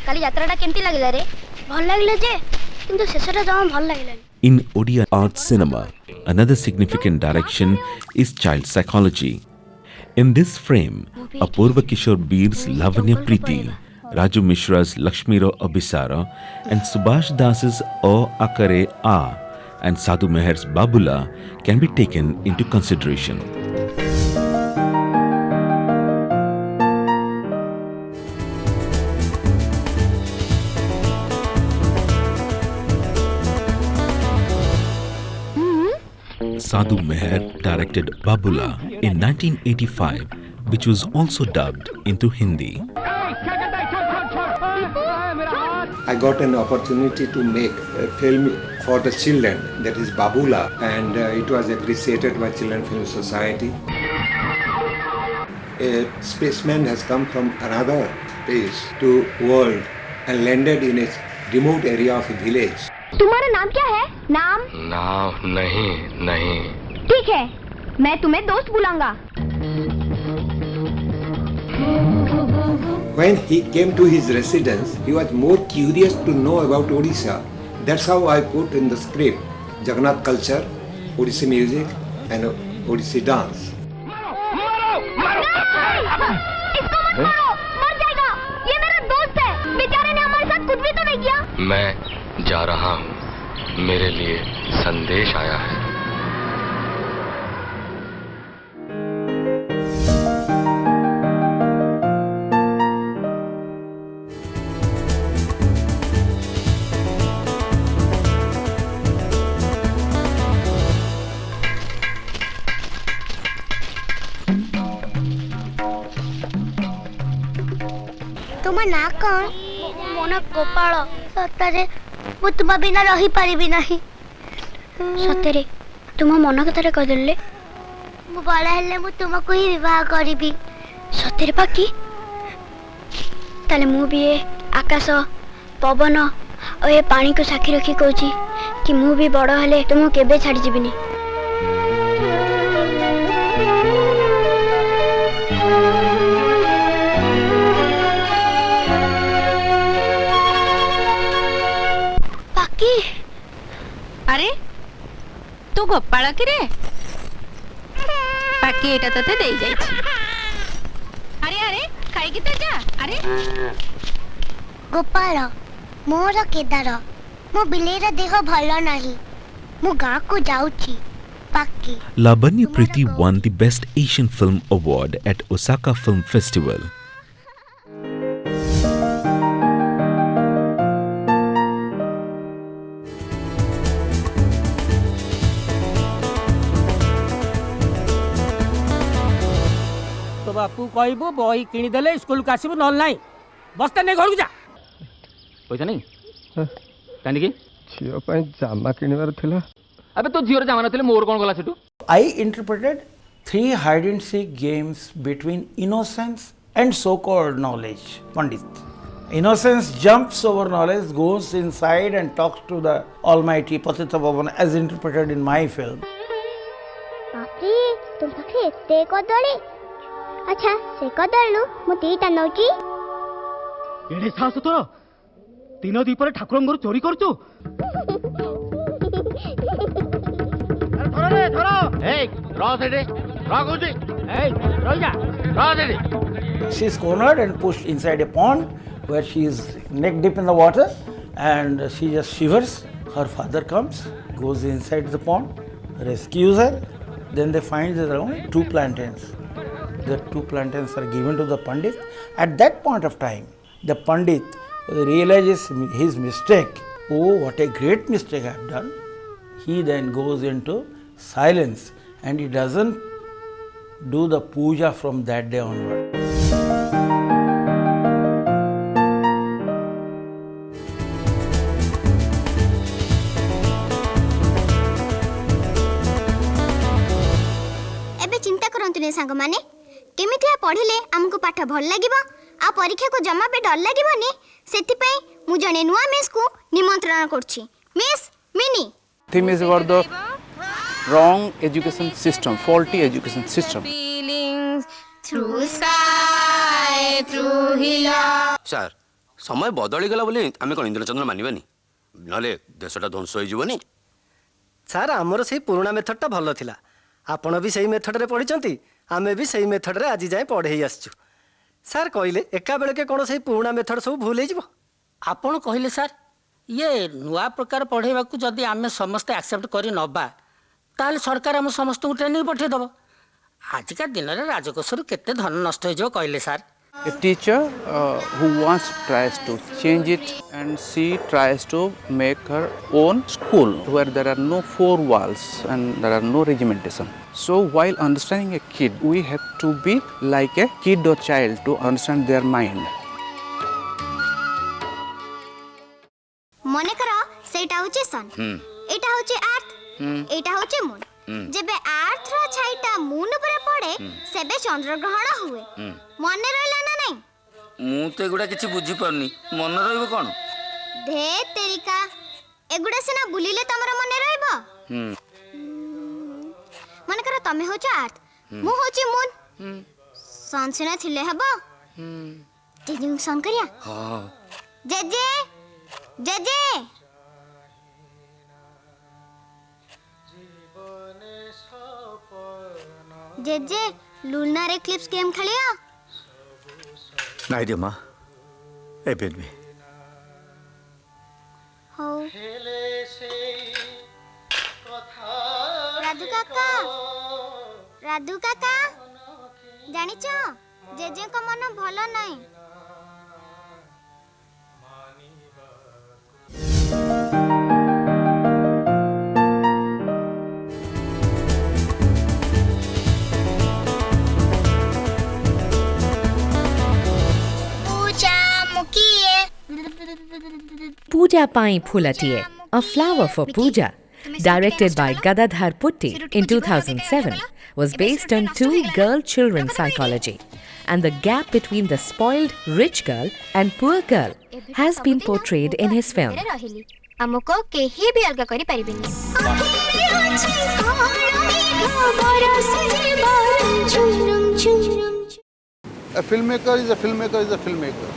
काली यात्राटा केमती लागला रे? भल लागले जे किंतु शेषटा जमा भल लागलानी. In Odia art cinema, another significant direction is child psychology. In this frame, Apurva Kishore Bir's Lavanya Preeti, Raju Mishra's Lakshmiro Abhisara, and Subhash Das's O Akare A and Sadhu Meher's Babula can be taken into consideration. Sadhu Meher directed Babula in 1985, which was also dubbed into Hindi. I got an opportunity to make a film for the children, that is Babula, and it was appreciated by Children Film Society. A spaceman has come from another place to world and landed in a remote area of a village. तुम्हारा नाम क्या है? नाम? नाम नहीं. ठीक है, मैं तुम्हें दोस्त बुलाऊंगा. When he came to his residence, he was more curious to know about Odisha. That's how I put in the script Jagannath culture, Odissi music, and Odissi dance. इसको मत मारो, मर जाएगा. ये मेरा दोस्त है. बेचारे ने हमारे साथ कुछ भी तो नहीं किया. मैं जा रहा हूँ. मेरे लिए संदेश आया है. तुम ना कौन? मो ना गोपाल. सतरे मु तुम बिना रही पारिबी नहीं. सतरे तुम मन कथारे कहदेले. मु बड़ा हेले मु तुमको ही विवाह करिबी. सतरे पाकी ताले मु भी ए आकाश पवन और ए पानी को साक्षी रखी कहूची कि मु भी बड़ हेले तुमको केबे छाड़ी जीबिनी. अरे तू गोपाल कि रे? बाकी एटा तते दे जाइछि. अरे अरे खाई तो जा. अरे गोपाल मोर केदार मो बिलेर देह भल नाही. मु गाँ को जाउची. बाकी Lavanya Preeti won the Best Asian Film Award at Osaka Film Festival. तो बापू कहबू बही किणीदे स्कूल को आसबू ना ना बस्ता नहीं घर को जा. पैसा नहीं कहीं झील जामा किणवार थिला. अबे तो झीर जामा नथिले मोर कोन गला सेटू. I interpreted 3 hide and seek games between innocence and so-called knowledge, Pandit. Innocence jumps over knowledge, goes inside and talks to the Almighty Patita Bhavan as interpreted in my film. Bapi तुम पाखे एते कदली. अच्छा से कदलु मु दीटा नौची. एडे साहस तोर तीन दीपर ठाकुर घर चोरी करचु. She is cornered and pushed inside a pond where she is neck deep in the water and she just shivers. Her father comes, goes inside the pond, rescues her. Then they find there are only 2 plantains. The 2 plantains are given to the Pandit. At that point of time, the Pandit realizes his mistake. Oh, what a great mistake I have done. He then goes into silence and he doesn't do the puja from that day onward. एबे चिंता करंतु सांग माने केमितिया पढ़िले हमको पाठ भल लागिबो आ परीक्षा को जमा पे डर लागिबोनी सेति पई मु जने नुवा मिस को निमंत्रण करछि. Miss mini theme is about the wrong education system, faulty education system. Feelings through sky, through hill. Sir समय बदलीगला बोली आम कौन इंद्र चंद्र मानवानी ना देशटा ध्वंस हो ସାର୍ ଆମର ସେଇ ପୁରୁଣା ମେଥଡ଼ଟା ଭଲ ଥିଲା। ଆପଣ ବି ସେଇ ମେଥଡ଼ରେ ପଢ଼ିଛନ୍ତି, ଆମେ ବି ସେଇ ମେଥଡ଼ରେ ଆଜି ଯାଏଁ ପଢ଼େଇ ଆସିଛୁ। ସାର୍ କହିଲେ ଏକା ବେଳକେ କ'ଣ ସେଇ ପୁରୁଣା ମେଥଡ଼ ସବୁ ଭୁଲ ହେଇଯିବ? ଆପଣ କହିଲେ ସାର୍ ଇଏ ନୂଆ ପ୍ରକାର ପଢ଼େଇବାକୁ ଯଦି ଆମେ ସମସ୍ତେ ଆକ୍ସେପ୍ଟ କରି ନେବା ତାହେଲେ ସରକାର ଆମ ସମସ୍ତଙ୍କୁ ଟ୍ରେନିଂ ପଠାଇଦେବ। ଆଜିକା ଦିନରେ ରାଜକୋଷରୁ କେତେ ଧନ ନଷ୍ଟ ହେଇଯିବ କହିଲେ sir. A teacher who wants tries to change it, and she tries to make her own school where there are no four walls and there are no regimentation. So while understanding a kid, we have to be like a kid or child to understand their mind. মনে কর সেইটা হচ্ছে সন, এটা হচ্ছে আর্থ, এটা হচ্ছে moon. যেবে আর্থ র ছাইটা মুন উপরে পড়ে সেবে চন্দ্রগ্রহণ হুয়ে। মনে রইলা না নাই? ମୁଁ ତ ଏଗୁଡ଼ା କିଛି ବୁଝିପାରୁନି ମନେ ରହିବ କ'ଣ? ধে তেরিকা, এগুড়া সিনা বুলিলে তোমার মনে রইব। মনে কর তুমি হচ্ছ আর্থ, মু হচ্ছি মুন। সন সিনা থিলে হব। জেজে সন করিয়া। ହଁ জেজে জেজে জেজে লুনার এক্লিপস গেম খেলিয়া? ନାଇଁରେ ମା, ଏବେ ନୁହେଁ। ହଉ। ରାଧୁ କାକା, ରାଧୁ କାକା, ଜାଣିଛ ଜେଜେଙ୍କ ମନ ଭଲ ନାହିଁ। Pooja Pai Phulatiye, A Flower for Pooja, directed by Gadadhar Putti in 2007, was based on two girl-children psychology, and the gap between the spoiled rich girl and poor girl has been portrayed in his film. ଆମକୁ କେହି ବି ଅଲଗା କରି ପାରିବେନି। A filmmaker is a filmmaker is a filmmaker.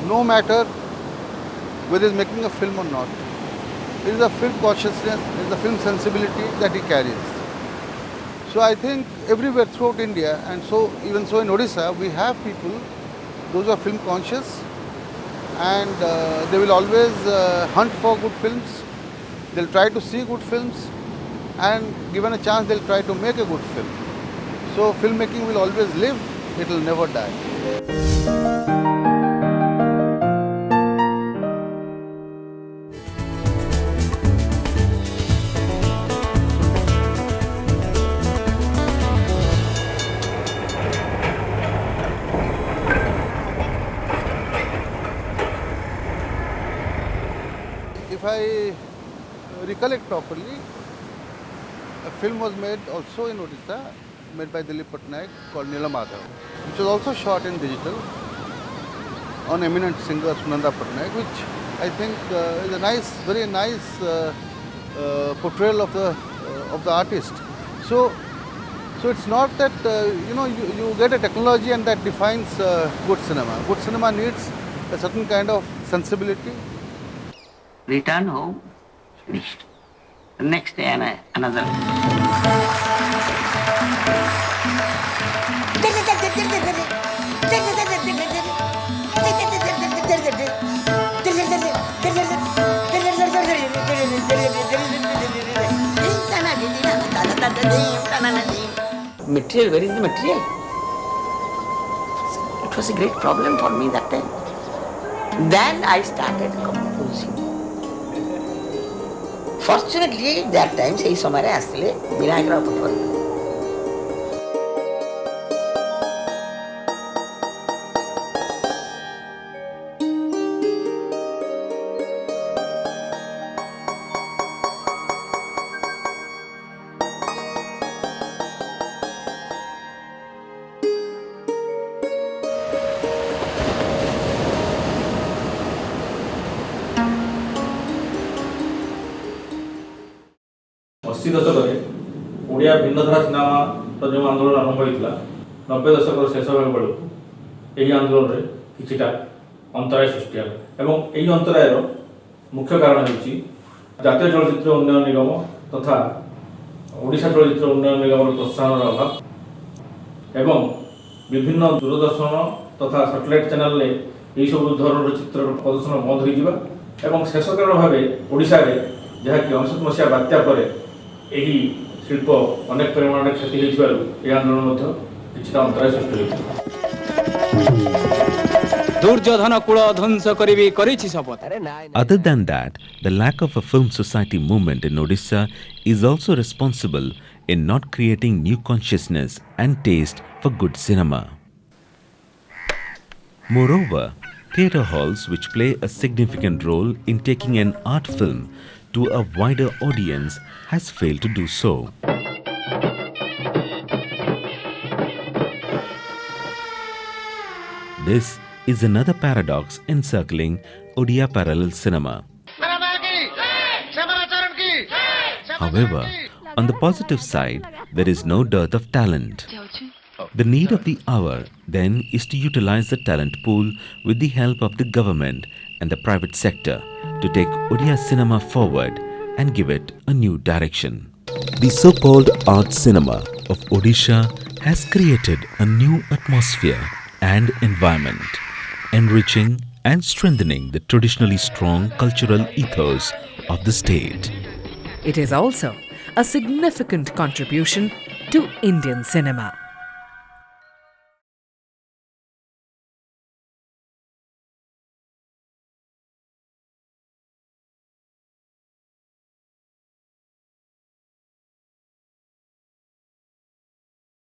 No matter whether he's making a film or not. It is a film consciousness, it is a film sensibility that he carries. So I think everywhere throughout India, and so even so in Odisha, we have people, those who are film conscious, and they will always hunt for good films. They'll try to see good films, and given a chance, they'll try to make a good film. So filmmaking will always live, it will never die. If I recollect properly, a film was made also in Odisha, made by Dilip Patnaik, called Nilamadhav, which was also shot in digital on eminent singer Sunanda Patnaik, which I think is a nice, very nice portrayal of the artist. So it's not that you get a technology and that defines good cinema. Good cinema needs a certain kind of sensibility. Return home, finished. The next day another. Material, where is the material? It was a great problem for me that time. Then I started composing. Fortunately, that time, sei samare asile Vinayakara Upapara. अशी दशक Odia भिन्नधारा cinema जो आंदोलन आरंभ होता 90 दशक शेष होगा बेलू यही आंदोलन में किछिटा ଅନ୍ତରାୟ ସୃଷ୍ଟି ହେବ ଏବଂ ଏହି ଅନ୍ତରାୟର ମୁଖ୍ୟ କାରଣ ହେଉଛି ଜାତୀୟ ଚଳଚ୍ଚିତ୍ର ଉନ୍ନୟନ ନିଗମ ତଥା ଓଡ଼ିଶା ଚଳଚ୍ଚିତ୍ର ଉନ୍ନୟନ ନିଗମର ପ୍ରୋତ୍ସାହନର ଅଭାବ ଏବଂ ବିଭିନ୍ନ ଦୂରଦର୍ଶନ ତଥା ସାଟେଲାଇଟ୍ ଚ୍ୟାନେଲରେ ଏହିସବୁ ଧରଣର ଚିତ୍ରର ପ୍ରଦର୍ଶନ ବନ୍ଦ ହୋଇଯିବା ଏବଂ ଶେଷ କାରଣ ଭାବେ ଓଡ଼ିଶାରେ ଯାହାକି 1999 ମସିହା ବାତ୍ୟା ପରେ ଏହି ଶିଳ୍ପ ଅନେକ ପରିମାଣରେ କ୍ଷତି ହୋଇଥିବାରୁ ଏହି ଆନ୍ଦୋଳନ ମଧ୍ୟ କିଛିଟା ଅନ୍ତରାୟ ସୃଷ୍ଟି ହୋଇଥିଲା। Other than that, the lack of a film society movement in Odisha is also responsible in not creating new consciousness and taste for good cinema. Moreover, theatre halls, which play a significant role in taking an art film to a wider audience, has failed to do so. This is another paradox encircling Odia parallel cinema. However, on the positive side, there is no dearth of talent. The need of the hour then is to utilize the talent pool with the help of the government and the private sector to take Odia cinema forward and give it a new direction. The so-called art cinema of Odisha has created a new atmosphere and environment, enriching and strengthening the traditionally strong cultural ethos of the state. It is also a significant contribution to Indian cinema.